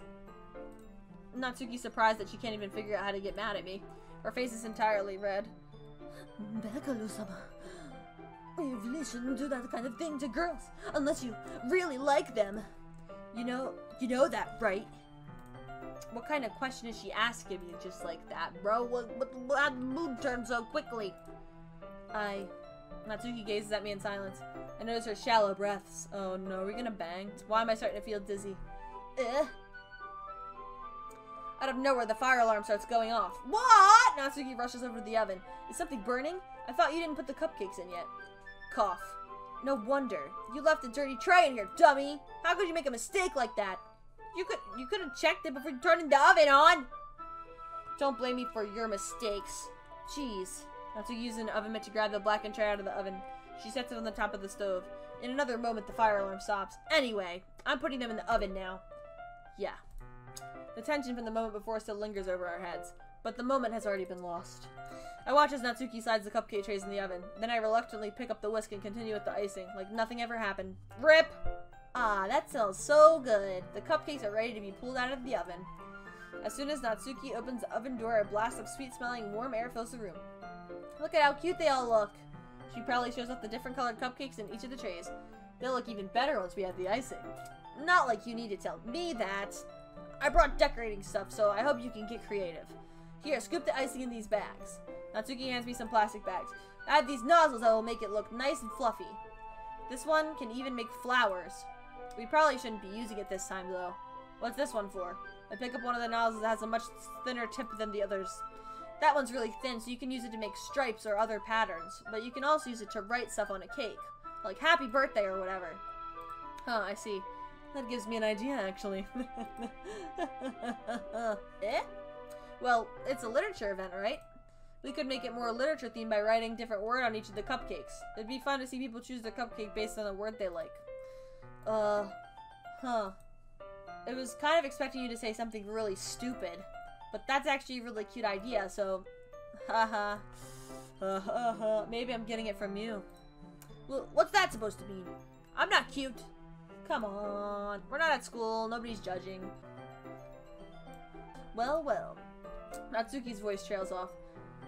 Natsuki's surprised that she can't even figure out how to get mad at me. Her face is entirely red. Bekaloo-sama, you really shouldn't do that kind of thing to girls, unless you really like them. You know that, right? What kind of question is she asking me just like that, bro? What mood turned so quickly? Natsuki gazes at me in silence. I notice her shallow breaths. Oh no, are we gonna bang? Why am I starting to feel dizzy? Out of nowhere, the fire alarm starts going off. What? Natsuki rushes over to the oven. Is something burning? I thought you didn't put the cupcakes in yet. Cough. No wonder. You left a dirty tray in here, dummy. How could you make a mistake like that? You could have checked it before you turned the oven on. Don't blame me for your mistakes. Jeez. Natsuki uses an oven mitt to grab the blackened tray out of the oven. She sets it on the top of the stove. In another moment, the fire alarm stops. Anyway, I'm putting them in the oven now. Yeah. The tension from the moment before still lingers over our heads, but the moment has already been lost. I watch as Natsuki slides the cupcake trays in the oven. Then I reluctantly pick up the whisk and continue with the icing, like nothing ever happened. RIP! Ah, that smells so good. The cupcakes are ready to be pulled out of the oven. As soon as Natsuki opens the oven door, a blast of sweet-smelling, warm air fills the room. Look at how cute they all look. She proudly shows off the different colored cupcakes in each of the trays. They'll look even better once we add the icing. Not like you need to tell me that. I brought decorating stuff, so I hope you can get creative. Here, scoop the icing in these bags. Natsuki hands me some plastic bags. I have these nozzles that will make it look nice and fluffy. This one can even make flowers. We probably shouldn't be using it this time, though. What's this one for? I pick up one of the nozzles that has a much thinner tip than the others. That one's really thin, so you can use it to make stripes or other patterns. But you can also use it to write stuff on a cake. Like, happy birthday or whatever. Huh, I see. That gives me an idea, actually. Well, it's a literature event, right? We could make it more literature themed by writing different word on each of the cupcakes. It'd be fun to see people choose their cupcake based on a word they like. Huh. I was kind of expecting you to say something really stupid, but that's actually a really cute idea, so... Haha. Maybe I'm getting it from you. Well, what's that supposed to mean? I'm not cute. Come on. We're not at school. Nobody's judging. Well, well. Natsuki's voice trails off.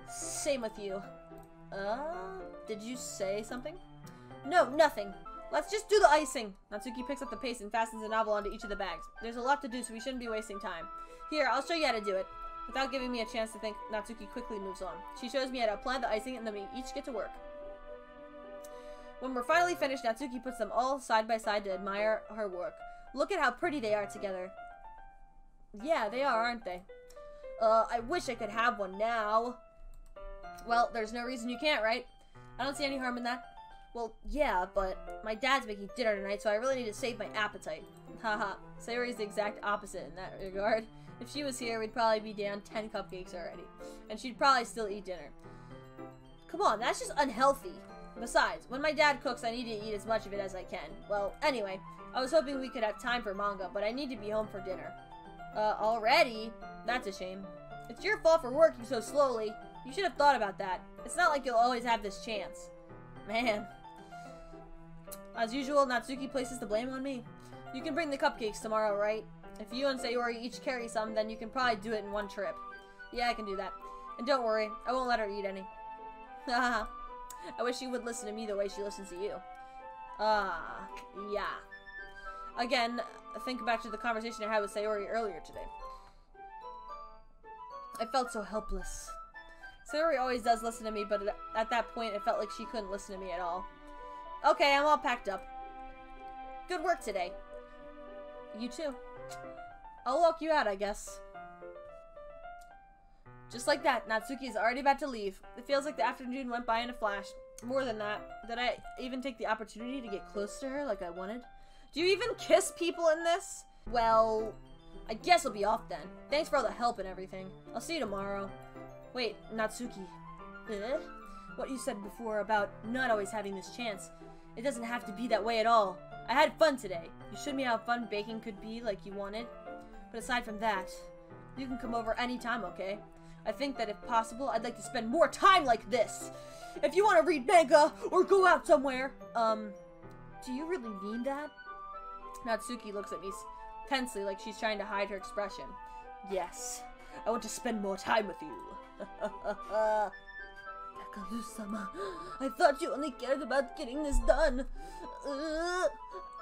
Same with you. Did you say something? No, nothing. Let's just do the icing. Natsuki picks up the paste and fastens a novel onto each of the bags. There's a lot to do, so we shouldn't be wasting time. Here, I'll show you how to do it. Without giving me a chance to think, Natsuki quickly moves on. She shows me how to apply the icing, and then we each get to work. When we're finally finished, Natsuki puts them all side by side to admire her work. Look at how pretty they are together. Yeah, they are, aren't they? I wish I could have one now. Well, there's no reason you can't, right? I don't see any harm in that. Well, yeah, but my dad's making dinner tonight, so I really need to save my appetite. Haha, Sayori's the exact opposite in that regard. If she was here, we'd probably be down 10 cupcakes already. And she'd probably still eat dinner. Come on, that's just unhealthy. Besides, when my dad cooks, I need to eat as much of it as I can. Well, anyway, I was hoping we could have time for manga, but I need to be home for dinner. Already? That's a shame. It's your fault for working so slowly. You should have thought about that. It's not like you'll always have this chance. Man. As usual, Natsuki places the blame on me. You can bring the cupcakes tomorrow, right? If you and Sayori each carry some, then you can probably do it in one trip. Yeah, I can do that. And don't worry, I won't let her eat any. Haha. I wish she would listen to me the way she listens to you. Yeah. Again, think back to the conversation I had with Sayori earlier today. I felt so helpless. Sayori always does listen to me, but at that point, it felt like she couldn't listen to me at all. Okay, I'm all packed up. Good work today. You too. I'll walk you out, I guess. Just like that, Natsuki is already about to leave. It feels like the afternoon went by in a flash. More than that, did I even take the opportunity to get close to her like I wanted? Do you even kiss people in this? Well, I guess I'll be off then. Thanks for all the help and everything. I'll see you tomorrow. Wait, Natsuki. What you said before about not always having this chance. It doesn't have to be that way at all. I had fun today. You showed me how fun baking could be like you wanted. But aside from that, you can come over anytime, okay? I think that if possible, I'd like to spend more time like this. If you want to read manga or go out somewhere. Do you really mean that? Natsuki looks at me tensely like she's trying to hide her expression. Yes, I want to spend more time with you. Bekaloo-sama, I thought you only cared about getting this done.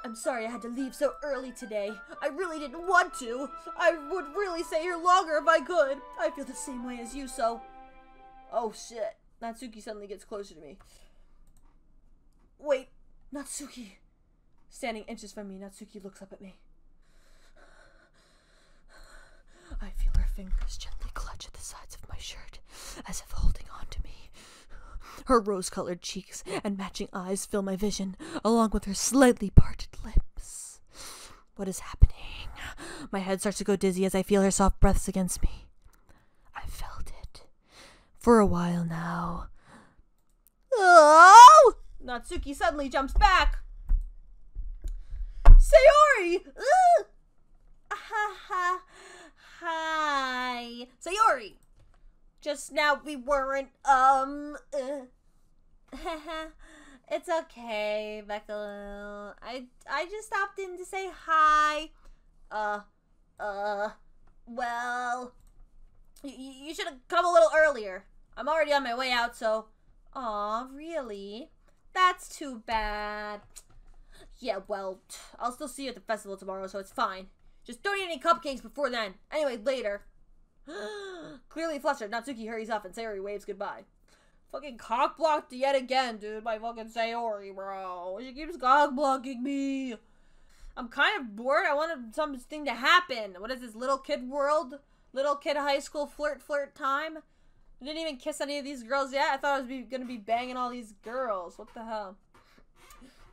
I'm sorry I had to leave so early today. I really didn't want to. I would really stay here longer if I could. I feel the same way as you, so... Oh shit. Natsuki suddenly gets closer to me. Wait, Natsuki. Standing inches from me, Natsuki looks up at me. I feel her fingers gently clutch at the sides of my shirt, as if holding on to me. Her rose-colored cheeks and matching eyes fill my vision, along with her slightly parted lips. What is happening? My head starts to go dizzy as I feel her soft breaths against me. I felt it. For a while now. Oh! Natsuki suddenly jumps back. Sayori! Hi. Sayori! Just now we weren't, It's okay, Bekaloo. I just stopped in to say hi. Well, you should have come a little earlier. I'm already on my way out, so... Aw, really? That's too bad. Yeah, well, I'll still see you at the festival tomorrow, so it's fine. Just don't eat any cupcakes before then. Anyway, later. Clearly flustered, Natsuki hurries off and Sayori waves goodbye. Fucking cock-blocked yet again, dude, by fucking Sayori, bro. She keeps cock-blocking me. I'm kind of bored. I wanted something to happen. What is this, little kid world? Little kid high school flirt time? I didn't even kiss any of these girls yet. I thought I was gonna be banging all these girls. What the hell?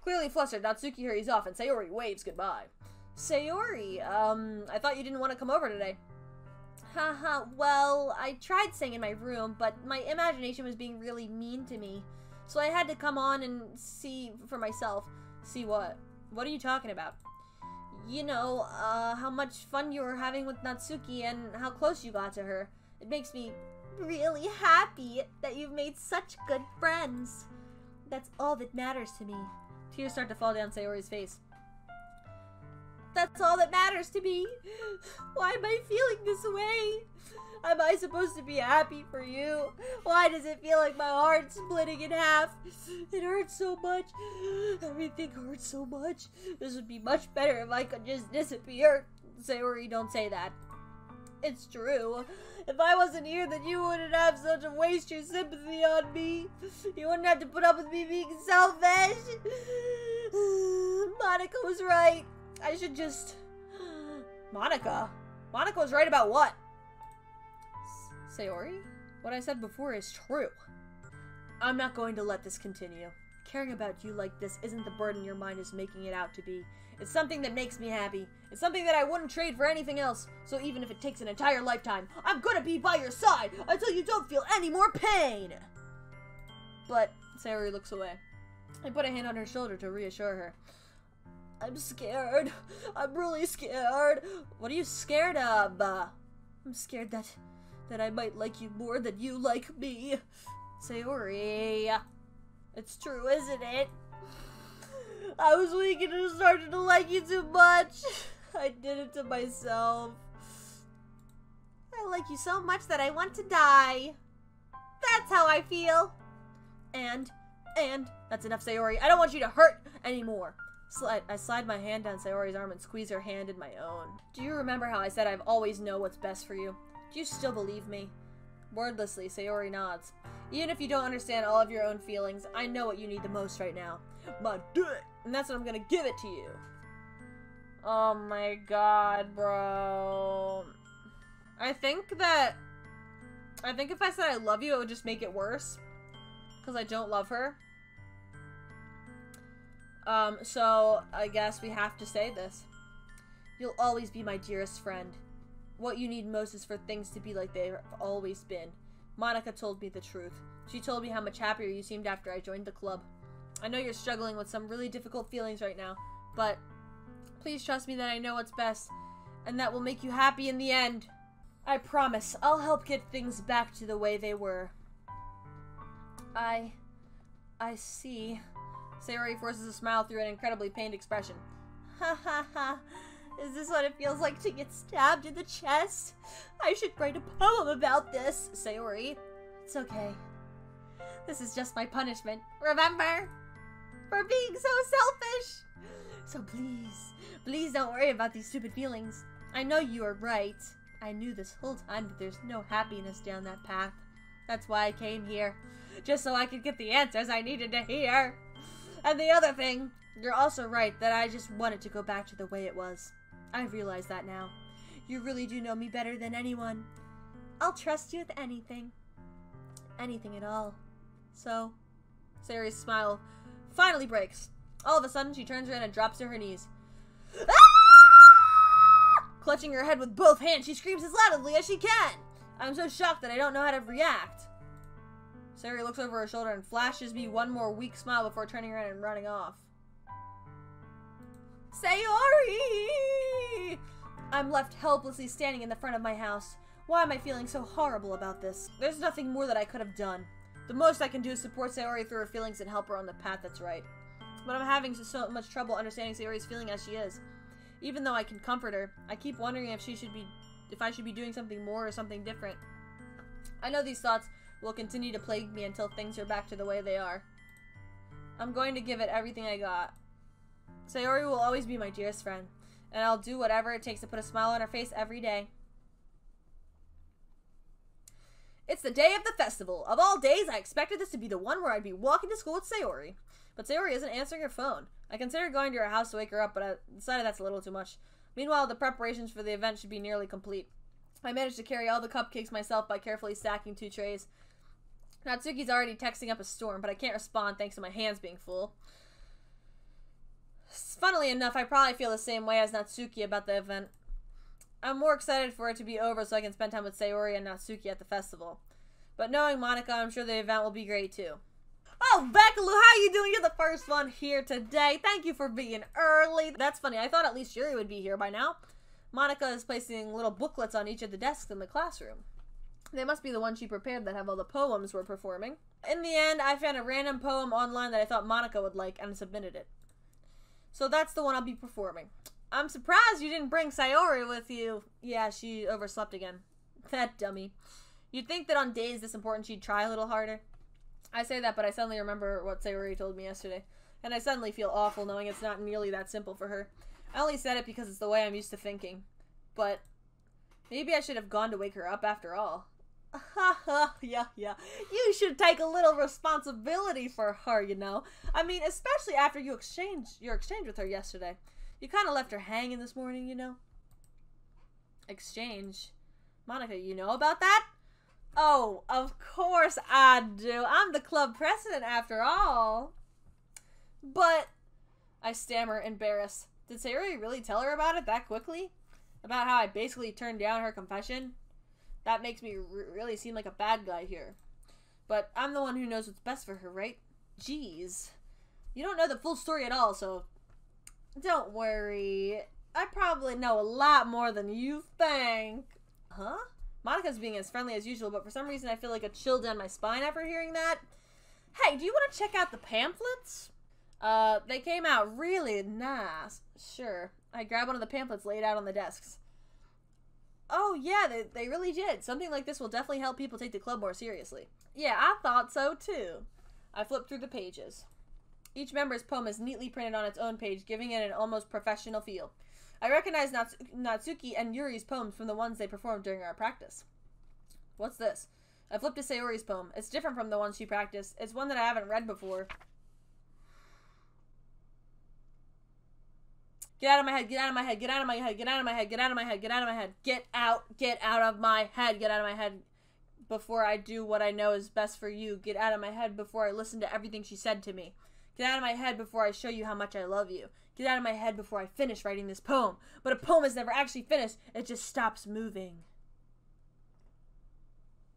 Clearly flustered, Natsuki hurries off and Sayori waves goodbye. Sayori, I thought you didn't want to come over today. Haha, well, I tried staying in my room, but my imagination was being really mean to me. So I had to come on and see for myself. See what? What are you talking about? You know, how much fun you were having with Natsuki and how close you got to her. It makes me really happy that you've made such good friends. That's all that matters to me. Tears start to fall down Sayori's face. That's all that matters to me. Why am I feeling this way? Am I supposed to be happy for you? Why does it feel like my heart's splitting in half? It hurts so much. Everything hurts so much. This would be much better if I could just disappear. Sayori, don't say that. It's true. If I wasn't here, then you wouldn't have such a waste your sympathy on me. You wouldn't have to put up with me being selfish. Monica was right. I should just... Monica? Monica was right about what? Sayori? What I said before is true. I'm not going to let this continue. Caring about you like this isn't the burden your mind is making it out to be. It's something that makes me happy. It's something that I wouldn't trade for anything else. So even if it takes an entire lifetime, I'm gonna be by your side until you don't feel any more pain! But Sayori looks away. I put a hand on her shoulder to reassure her. I'm scared. I'm really scared. What are you scared of? I'm scared that I might like you more than you like me. Sayori. It's true, isn't it? I was weak and I started to like you too much. I did it to myself. I like you so much that I want to die. That's how I feel. And that's enough, Sayori. I don't want you to hurt anymore. I slide my hand down Sayori's arm and squeeze her hand in my own. Do you remember how I said I've always know what's best for you? Do you still believe me? Wordlessly, Sayori nods. Even if you don't understand all of your own feelings, I know what you need the most right now. My dick! And that's what I'm gonna give it to you. Oh my god, bro. I think if I said I love you, it would just make it worse. Because I don't love her. So I guess we have to say this. You'll always be my dearest friend. what you need most is for things to be like they've always been. Monika told me the truth. She told me how much happier you seemed after I joined the club. I know you're struggling with some really difficult feelings right now, but please trust me that I know what's best, and that will make you happy in the end. I promise, I'll help get things back to the way they were. I see. Sayori forces a smile through an incredibly pained expression. Ha ha ha. Is this what it feels like to get stabbed in the chest? I should write a poem about this, Sayori. It's okay. This is just my punishment, remember? For being so selfish. So please don't worry about these stupid feelings. I know you are right. I knew this whole time that there's no happiness down that path. That's why I came here. Just so I could get the answers I needed to hear. And the other thing, you're also right that I just wanted to go back to the way it was. I realize that now. You really do know me better than anyone. I'll trust you with anything. Anything at all. So, Sayori's smile finally breaks. All of a sudden, she turns around and drops to her knees. Ah! Clutching her head with both hands, she screams as loudly as she can. I'm so shocked that I don't know how to react. Sayori looks over her shoulder and flashes me one more weak smile before turning around and running off. Sayori! I'm left helplessly standing in the front of my house. Why am I feeling so horrible about this? There's nothing more that I could have done. The most I can do is support Sayori through her feelings and help her on the path that's right. But I'm having so much trouble understanding Sayori's feeling as she is. Even though I can comfort her, I keep wondering if I should be doing something more or something different. I know these thoughts will continue to plague me until things are back to the way they are. I'm going to give it everything I got. Sayori will always be my dearest friend, and I'll do whatever it takes to put a smile on her face every day. It's the day of the festival. Of all days, I expected this to be the one where I'd be walking to school with Sayori. But Sayori isn't answering her phone. I considered going to her house to wake her up, but I decided that's a little too much. Meanwhile, the preparations for the event should be nearly complete. I managed to carry all the cupcakes myself by carefully stacking 2 trays. Natsuki's already texting up a storm, but I can't respond thanks to my hands being full. Funnily enough, I probably feel the same way as Natsuki about the event. I'm more excited for it to be over so I can spend time with Sayori and Natsuki at the festival. But knowing Monika, I'm sure the event will be great too. Oh, Bekaloo, how you doing? You're the first one here today. Thank you for being early. That's funny. I thought at least Yuri would be here by now. Monika is placing little booklets on each of the desks in the classroom. They must be the ones she prepared that have all the poems we're performing. In the end, I found a random poem online that I thought Monika would like and submitted it. So that's the one I'll be performing. I'm surprised you didn't bring Sayori with you. Yeah, she overslept again. That dummy. You'd think that on days this important she'd try a little harder. I say that, but I suddenly remember what Sayori told me yesterday. And I suddenly feel awful knowing it's not nearly that simple for her. I only said it because it's the way I'm used to thinking. But maybe I should have gone to wake her up after all. Yeah. You should take a little responsibility for her, you know. I mean, especially after your exchange with her yesterday. You kind of left her hanging this morning, you know. Exchange? Monika, you know about that? Oh, of course I do. I'm the club president after all. But, I stammer, embarrassed. Did Sayori really tell her about it that quickly? About how I basically turned down her confession? That makes me really seem like a bad guy here. But I'm the one who knows what's best for her, right? Jeez. You don't know the full story at all, so don't worry. I probably know a lot more than you think. Huh? Monika's being as friendly as usual, but for some reason I feel like a chill down my spine after hearing that. Hey, do you want to check out the pamphlets? They came out really nice. Sure. I grabbed one of the pamphlets laid out on the desks. Oh, yeah, they really did. Something like this will definitely help people take the club more seriously. Yeah, I thought so, too. I flipped through the pages. Each member's poem is neatly printed on its own page, giving it an almost professional feel. I recognize Natsuki and Yuri's poems from the ones they performed during our practice. What's this? I flipped to Sayori's poem. It's different from the ones she practiced. It's one that I haven't read before. Get out of my head, get out of my head, get out of my head, get out of my head, get out of my head, get out of my head, get out of my head, get out of my head before I do what I know is best for you. Get out of my head before I listen to everything she said to me. Get out of my head before I show you how much I love you. Get out of my head before I finish writing this poem. But a poem is never actually finished. It just stops moving.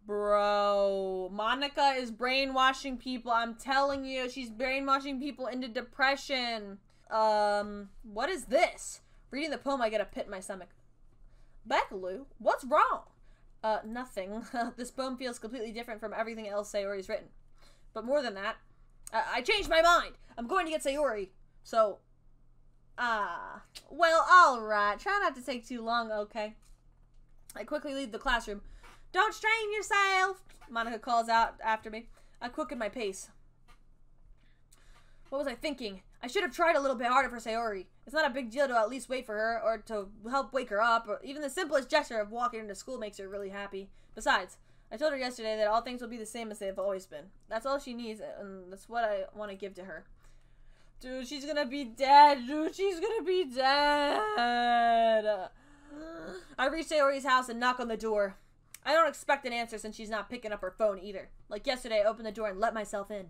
Bro, Monica is brainwashing people. I'm telling you, she's brainwashing people into depression. What is this? Reading the poem, I get a pit in my stomach. Bekaloo, what's wrong? Nothing. This poem feels completely different from everything else Sayori's written. But more than that, I changed my mind. I'm going to get Sayori. So, well, alright. Try not to take too long, okay? I quickly leave the classroom. Don't strain yourself, Monica calls out after me. I quicken my pace. What was I thinking? I should have tried a little bit harder for Sayori. It's not a big deal to at least wait for her, or to help wake her up, or even the simplest gesture of walking into school makes her really happy. Besides, I told her yesterday that all things will be the same as they have always been. That's all she needs, and that's what I want to give to her. Dude, she's gonna be dead. Dude, she's gonna be dead. I reach Sayori's house and knock on the door. I don't expect an answer since she's not picking up her phone either. Like yesterday, I opened the door and let myself in.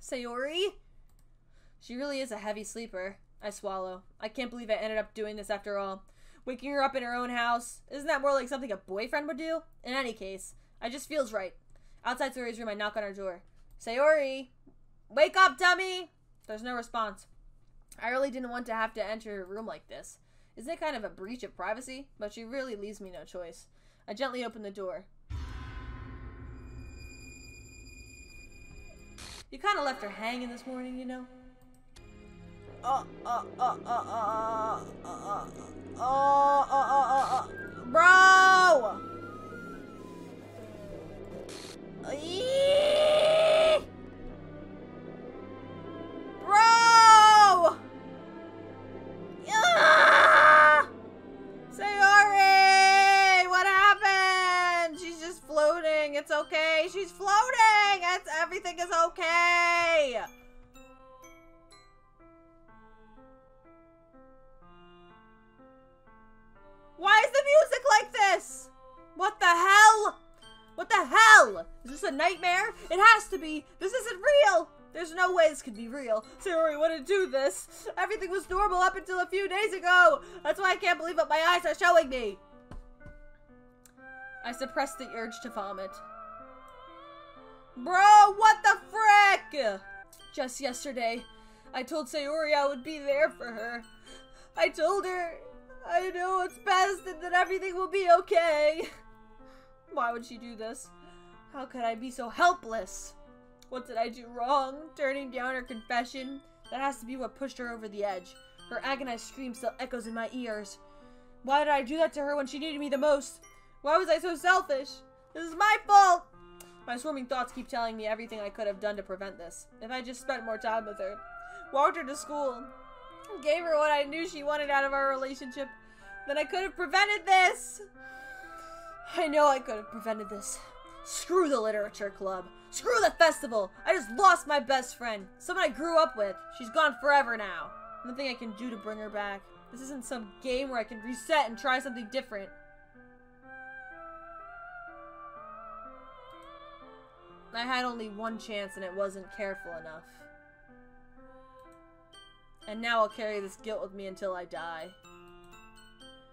Sayori? She really is a heavy sleeper. I swallow. I can't believe I ended up doing this after all. Waking her up in her own house. Isn't that more like something a boyfriend would do? In any case, it just feels right. Outside Sayori's room, I knock on her door. Sayori! Wake up, dummy! There's no response. I really didn't want to have to enter her room like this. Isn't it kind of a breach of privacy? But she really leaves me no choice. I gently open the door. You kind of left her hanging this morning, you know? Bro! Bro! Sayori! What happened? She's just floating. It's okay. She's floating. Everything is okay. Why is the music like this? What the hell? What the hell? Is this a nightmare? It has to be. This isn't real. There's no way this could be real. Sayori wouldn't do this. Everything was normal up until a few days ago. That's why I can't believe what my eyes are showing me. I suppress the urge to vomit. Bro, what the frick? Just yesterday, I told Sayori I would be there for her. I told her I know it's best and that everything will be okay. Why would she do this? How could I be so helpless? What did I do wrong? Turning down her confession? That has to be what pushed her over the edge. Her agonized scream still echoes in my ears. Why did I do that to her when she needed me the most? Why was I so selfish? This is my fault! My swarming thoughts keep telling me everything I could have done to prevent this. If I just spent more time with her, walked her to school, gave her what I knew she wanted out of our relationship, then I could have prevented this! I know I could have prevented this. Screw the literature club. Screw the festival. I just lost my best friend. Someone I grew up with. She's gone forever now. Nothing I can do to bring her back. This isn't some game where I can reset and try something different. I had only one chance and it wasn't careful enough. And now I'll carry this guilt with me until I die.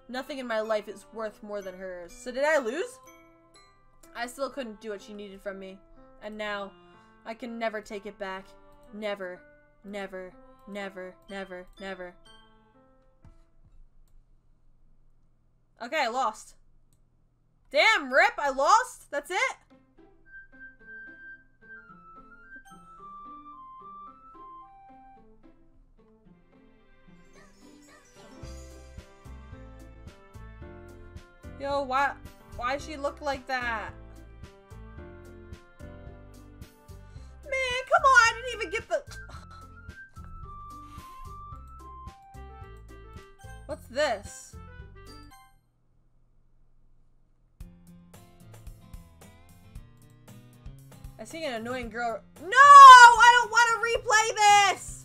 Nothing in my life is worth more than hers. So did I lose? I still couldn't do what she needed from me. And now, I can never take it back. Never, never, never, never, never. Okay, I lost. Damn, rip, I lost? That's it? Yo, why she look like that? Man, come on, I didn't even get the... What's this? I see an annoying girl. No! I don't want to replay this!